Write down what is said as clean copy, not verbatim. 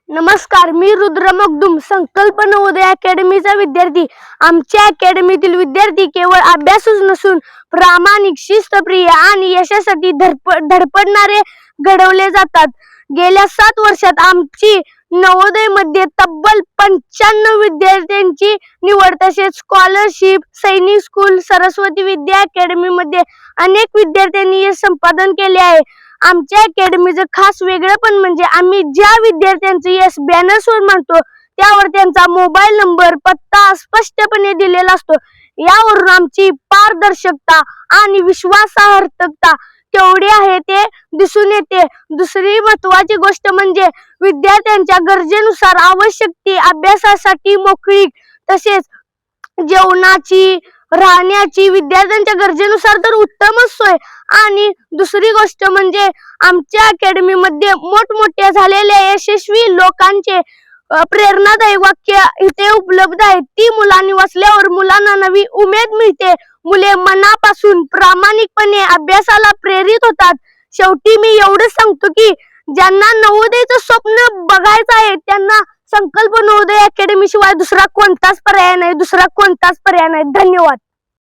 नमस्कार, मी रुद्र मगदुम, संकल्प नवोदय अकॅडमीचा विद्यार्थी. आमच्या अकॅडमीतील विद्यार्थी केवळ अभ्यासच नसून प्रामाणिक, शिस्तप्रिय आणि यशासाठी धडपडणारे घडवले जातात. गेल्या 7 वर्षात आमची नवोदय मध्ये तब्बल 95 विद्यार्थ्यांची निवड, तसेच स्कॉलरशिप, सैनिक स्कूल, सरस्वती विद्या अकॅडमी मध्ये अनेक विद्यार्थ्यांनी यश संपादन केले आहे. आमच्या अकॅडमीचं खास वेगळेपण म्हणजे आम्ही ज्या विद्यार्थ्यांचं यश बॅनर्सवर मांडतो त्यावर त्यांचा मोबाईल नंबर, पत्ता स्पष्टपणे दिलेला असतो. यावरून आमची पारदर्शकता आणि विश्वासार्हता केवढी आहे ते दिसून येते. दुसरी महत्त्वाची गोष्ट म्हणजे विद्यार्थ्यांच्या गरजेनुसार आवश्यक ती अभ्यासासाठी मोकळीक, तसेच जेवणाची, राहण्याची विद्यार्थ्यांच्या गरजेनुसार तर उत्तमच सोय. आणि दुसरी गोष्ट म्हणजे आमच्या अकॅडमी मध्ये मोठमोठ्या झालेल्या यशस्वी लोकांचे प्रेरणादायी वाक्य इथे उपलब्ध आहेत. ती मुलांनी वाचल्यावर मुलांना नवी उमेद मिळते. मुले मनापासून प्रामाणिकपणे अभ्यासाला प्रेरित होतात. शेवटी मी एवढंच सांगतो की ज्यांना नवोदयचं स्वप्न बघायचं आहे त्यांना संकल्प नवोदय अकॅडमी शिवाय दुसरा कोणताच पर्याय नाही. धन्यवाद.